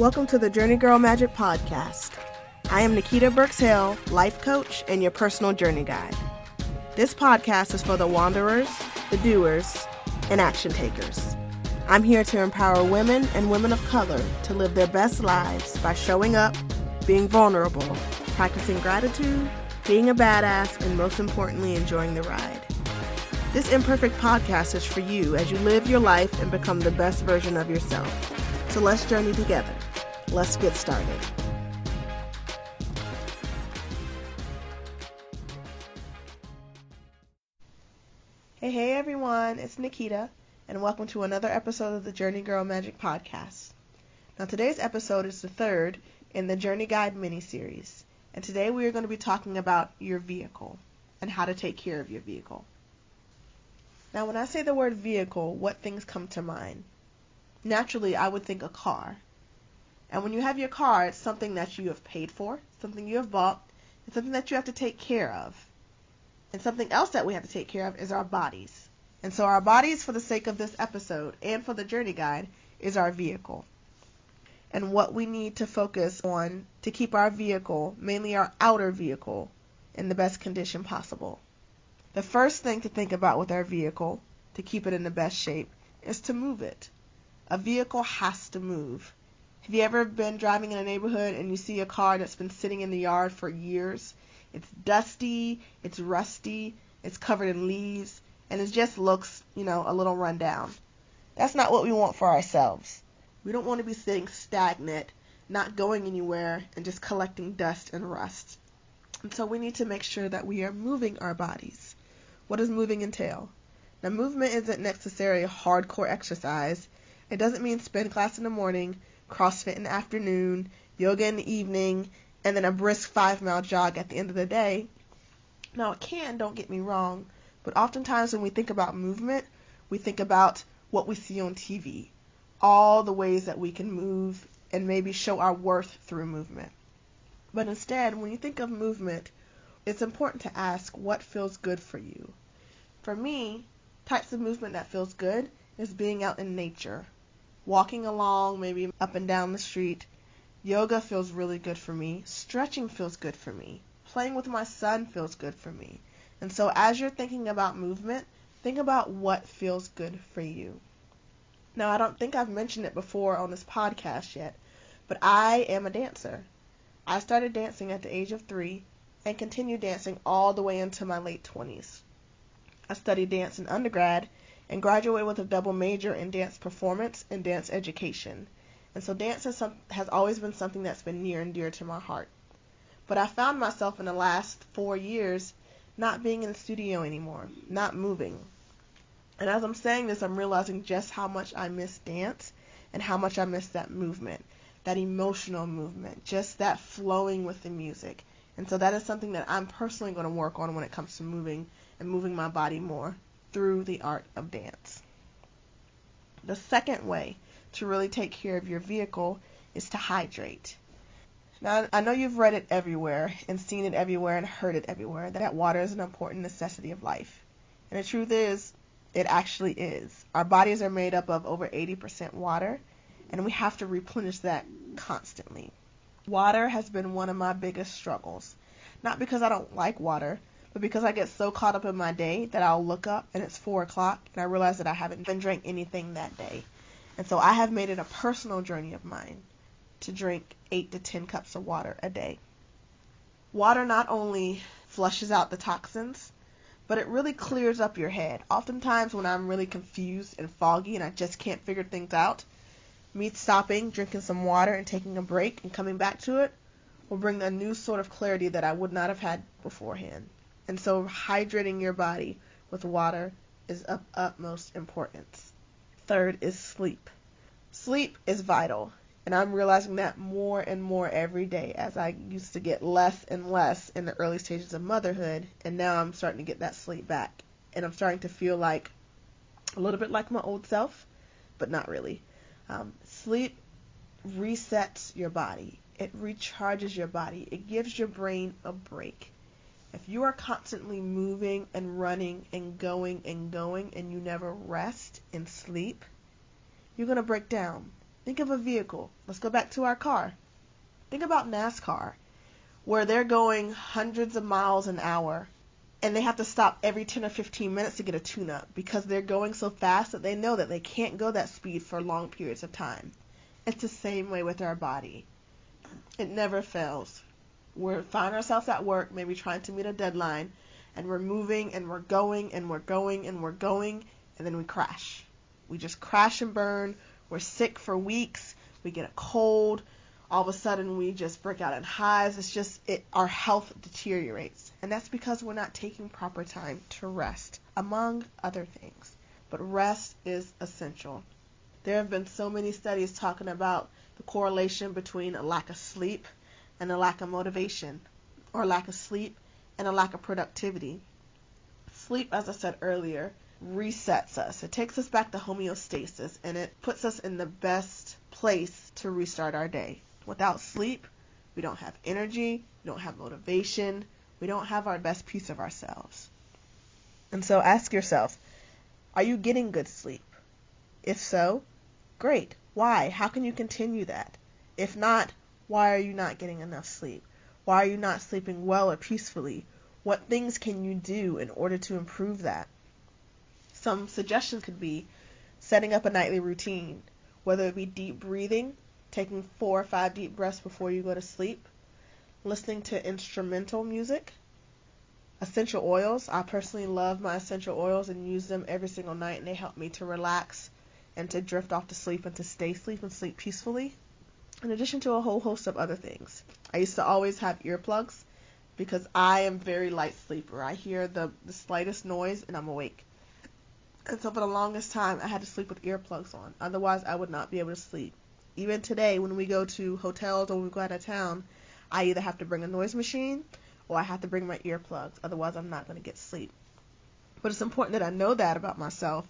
Welcome to the Journey Girl Magic Podcast. I am Nikita Burks-Hale, life coach and your personal journey guide. This podcast is for the wanderers, the doers, and action takers. I'm here to empower women and women of color to live their best lives by showing up, being vulnerable, practicing gratitude, being a badass, and most importantly, enjoying the ride. This imperfect podcast is for you as you live your life and become the best version of yourself. So let's journey together. Let's get started. Hey everyone, it's Nikita, and welcome to another episode of the Journey Girl Magic Podcast. Now today's episode is the third in the Journey Guide mini-series, and today we are going to be talking about your vehicle and how to take care of your vehicle. Now when I say the word vehicle, what things come to mind? Naturally, I would think a car. And when you have your car, it's something that you have paid for, something you have bought, and something that you have to take care of. And something else that we have to take care of is our bodies. And so our bodies, for the sake of this episode and for the journey guide, is our vehicle. And what we need to focus on to keep our vehicle, mainly our outer vehicle, in the best condition possible. The first thing to think about with our vehicle, to keep it in the best shape, is to move it. A vehicle has to move. Have you ever been driving in a neighborhood and you see a car that's been sitting in the yard for years? It's dusty, it's rusty, it's covered in leaves, and it just looks, a little run down. That's not what we want for ourselves. We don't want to be sitting stagnant, not going anywhere, and just collecting dust and rust. And so we need to make sure that we are moving our bodies. What does moving entail? Now, movement isn't necessarily hardcore exercise. It doesn't mean spin class in the morning, CrossFit in the afternoon, yoga in the evening, and then a brisk 5-mile jog at the end of the day. Now it can, don't get me wrong, but oftentimes when we think about movement, we think about what we see on TV, all the ways that we can move and maybe show our worth through movement. But instead, when you think of movement, it's important to ask what feels good for you. For me, types of movement that feels good is being out in nature. Walking along, maybe up and down the street. Yoga feels really good for me. Stretching feels good for me. Playing with my son feels good for me. And so as you're thinking about movement, think about what feels good for you. Now, I don't think I've mentioned it before on this podcast yet, but I am a dancer. I started dancing at the age of 3 and continued dancing all the way into my late 20s. I studied dance in undergrad and graduated with a double major in dance performance and dance education. And so dance has always been something that's been near and dear to my heart. But I found myself in the last 4 years not being in the studio anymore, not moving. And as I'm saying this, I'm realizing just how much I miss dance and how much I miss that movement, that emotional movement, just that flowing with the music. And so that is something that I'm personally going to work on when it comes to moving and moving my body more through the art of dance. The second way to really take care of your vehicle is to hydrate. Now, I know you've read it everywhere and seen it everywhere and heard it everywhere, that water is an important necessity of life. And the truth is, it actually is. Our bodies are made up of over 80% water, and we have to replenish that constantly. Water has been one of my biggest struggles. Not because I don't like water, but because I get so caught up in my day that I'll look up and it's 4 o'clock and I realize that I haven't drank anything that day. And so I have made it a personal journey of mine to drink 8 to 10 cups of water a day. Water not only flushes out the toxins, but it really clears up your head. Oftentimes when I'm really confused and foggy and I just can't figure things out, me stopping, drinking some water and taking a break and coming back to it will bring a new sort of clarity that I would not have had beforehand. And so hydrating your body with water is of utmost importance. Third is sleep. Sleep is vital, and I'm realizing that more and more every day as I used to get less and less in the early stages of motherhood, and now I'm starting to get that sleep back. And I'm starting to feel like a little bit like my old self, but not really. Sleep resets your body. It recharges your body. It gives your brain a break. If you are constantly moving and running and going and you never rest and sleep, you're going to break down. Think of a vehicle. Let's go back to our car. Think about NASCAR, where they're going hundreds of miles an hour, and they have to stop every 10 or 15 minutes to get a tune-up because they're going so fast that they know that they can't go that speed for long periods of time. It's the same way with our body. It never fails. We find ourselves at work, maybe trying to meet a deadline, and we're moving and we're going and we're going and we're going, and then we crash. We just crash and burn. We're sick for weeks. We get a cold. All of a sudden we just break out in hives. Our health deteriorates. And that's because we're not taking proper time to rest, among other things. But rest is essential. There have been so many studies talking about the correlation between a lack of sleep and a lack of motivation, or lack of sleep and a lack of productivity. Sleep, as I said earlier, resets us. It takes us back to homeostasis, and it puts us in the best place to restart our day. Without sleep, we don't have energy, we don't have motivation, we don't have our best piece of ourselves. And so ask yourself, are you getting good sleep? If so, great. Why? How can you continue that? If not, why are you not getting enough sleep? Why are you not sleeping well or peacefully? What things can you do in order to improve that? Some suggestions could be setting up a nightly routine, whether it be deep breathing, taking 4 or 5 deep breaths before you go to sleep, listening to instrumental music, essential oils. I personally love my essential oils and use them every single night, and they help me to relax and to drift off to sleep and to stay asleep and sleep peacefully, in addition to a whole host of other things. I used to always have earplugs because I am a very light sleeper. I hear the slightest noise and I'm awake. And so for the longest time, I had to sleep with earplugs on. Otherwise, I would not be able to sleep. Even today, when we go to hotels or we go out of town, I either have to bring a noise machine or I have to bring my earplugs. Otherwise, I'm not going to get sleep. But it's important that I know that about myself,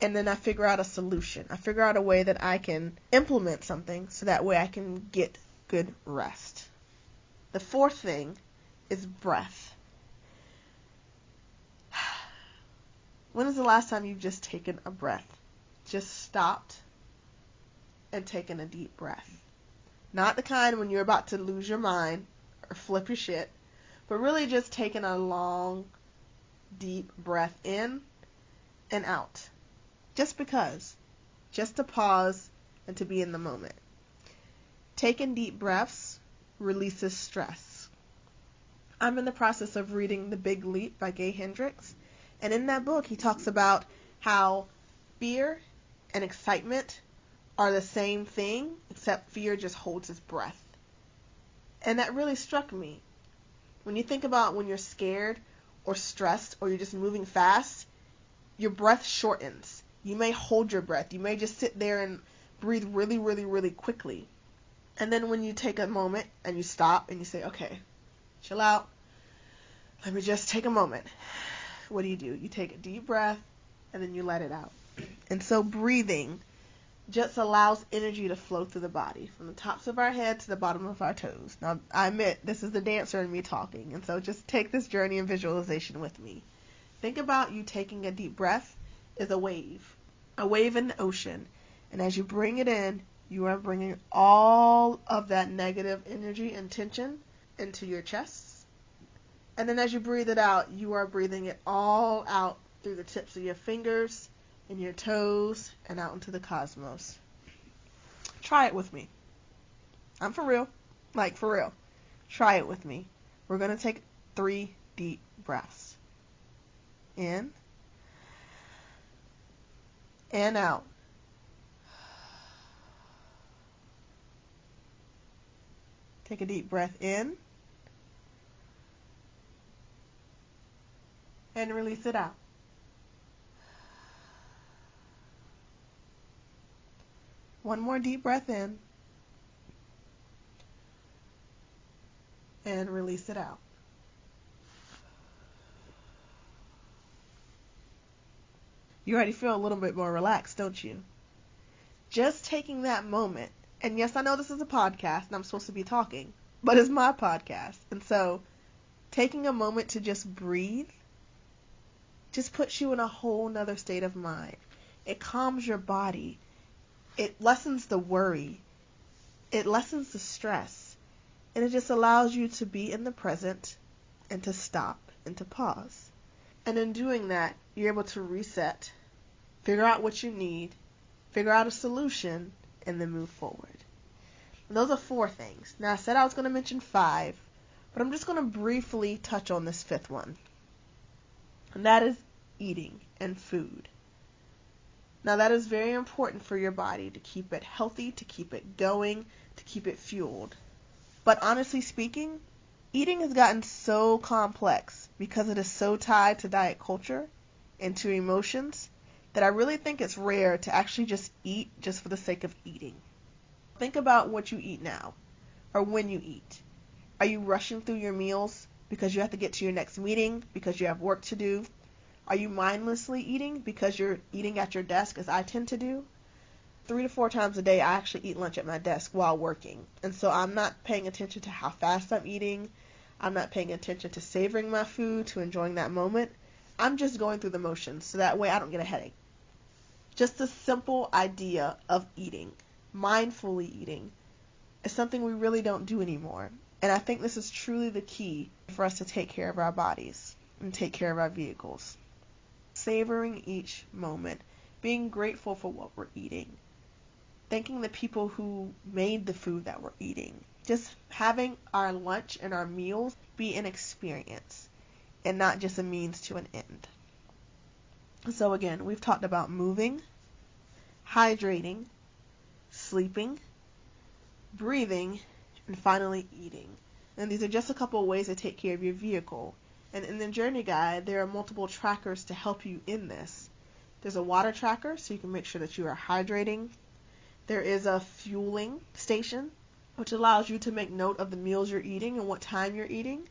and then I figure out a solution. I figure out a way that I can implement something so that way I can get good rest. The fourth thing is breath. When is the last time you've just taken a breath? Just stopped and taken a deep breath. Not the kind when you're about to lose your mind or flip your shit, but really just taking a long, deep breath in and out. Just because. Just to pause and to be in the moment. Taking deep breaths releases stress. I'm in the process of reading The Big Leap by Gay Hendricks. And in that book, he talks about how fear and excitement are the same thing, except fear just holds its breath. And that really struck me. When you think about when you're scared or stressed or you're just moving fast, your breath shortens. You may hold your breath. You may just sit there and breathe really, really, really quickly. And then when you take a moment and you stop and you say, okay, chill out. Let me just take a moment. What do? You take a deep breath and then you let it out. And so breathing just allows energy to flow through the body, from the tops of our head to the bottom of our toes. Now, I admit, this is the dancer in me talking, and so just take this journey and visualization with me. Think about you taking a deep breath is a wave in the ocean. And as you bring it in, you are bringing all of that negative energy and tension into your chest. And then as you breathe it out, you are breathing it all out through the tips of your fingers and your toes and out into the cosmos. Try it with me. I'm for real. Like, for real. Try it with me. We're going to take 3 deep breaths. In and out. Take a deep breath in and release it out. One more deep breath in and release it out. You already feel a little bit more relaxed, don't you? Just taking that moment, and yes, I know this is a podcast and I'm supposed to be talking, but it's my podcast. And so taking a moment to just breathe just puts you in a whole nother state of mind. It calms your body. It lessens the worry. It lessens the stress. And it just allows you to be in the present and to stop and to pause. And in doing that, you're able to reset, figure out what you need, figure out a solution, and then move forward. And those are 4 things. Now, I said I was going to mention 5, but I'm just going to briefly touch on this 5th one. And that is eating and food. Now, that is very important for your body to keep it healthy, to keep it going, to keep it fueled. But honestly speaking, eating has gotten so complex because it is so tied to diet culture and to emotions that I really think it's rare to actually just eat just for the sake of eating. Think about what you eat now, or when you eat. Are you rushing through your meals because you have to get to your next meeting, because you have work to do? Are you mindlessly eating because you're eating at your desk, as I tend to do? 3 to 4 times a day, I actually eat lunch at my desk while working. And so I'm not paying attention to how fast I'm eating. I'm not paying attention to savoring my food, to enjoying that moment. I'm just going through the motions so that way I don't get a headache. Just the simple idea of eating, mindfully eating, is something we really don't do anymore. And I think this is truly the key for us to take care of our bodies and take care of our vehicles. Savoring each moment, being grateful for what we're eating, thanking the people who made the food that we're eating, just having our lunch and our meals be an experience and not just a means to an end. So again, we've talked about moving, hydrating, sleeping, breathing, and finally eating. And these are just a couple of ways to take care of your vehicle. And in the journey guide, there are multiple trackers to help you in this. There's a water tracker, so you can make sure that you are hydrating. There is a fueling station, which allows you to make note of the meals you're eating and what time you're eating.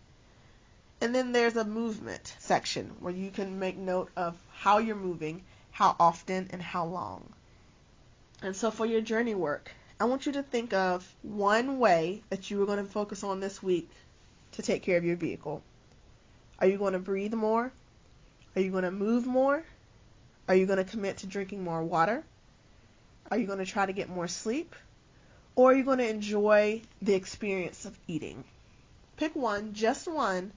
And then there's a movement section where you can make note of how you're moving, how often, and how long. And so for your journey work, I want you to think of one way that you are going to focus on this week to take care of your vehicle. Are you going to breathe more? Are you going to move more? Are you going to commit to drinking more water? Are you going to try to get more sleep? Or are you going to enjoy the experience of eating? Pick one, just one,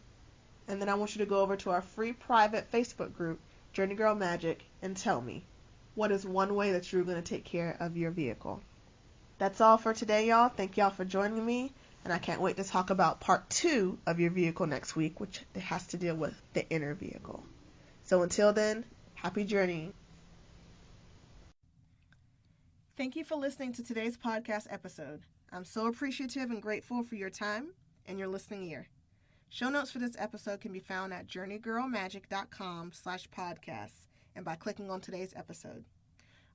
and then I want you to go over to our free private Facebook group, Journey Girl Magic, and tell me, what is one way that you're going to take care of your vehicle? That's all for today, y'all. Thank y'all for joining me. And I can't wait to talk about part 2 of your vehicle next week, which has to deal with the inner vehicle. So until then, happy journeying. Thank you for listening to today's podcast episode. I'm so appreciative and grateful for your time and your listening ear. Show notes for this episode can be found at journeygirlmagic.com/podcast and by clicking on today's episode.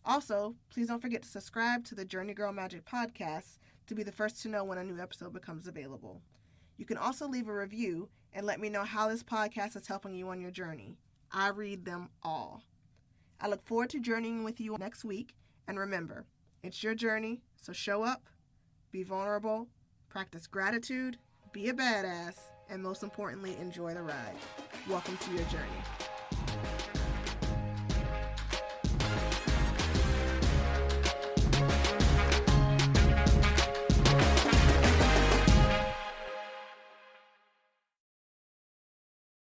Also, please don't forget to subscribe to the Journey Girl Magic podcast to be the first to know when a new episode becomes available. You can also leave a review and let me know how this podcast is helping you on your journey. I read them all. I look forward to journeying with you next week, and remember, it's your journey, so show up, be vulnerable, practice gratitude, be a badass, and most importantly, enjoy the ride. Welcome to your journey.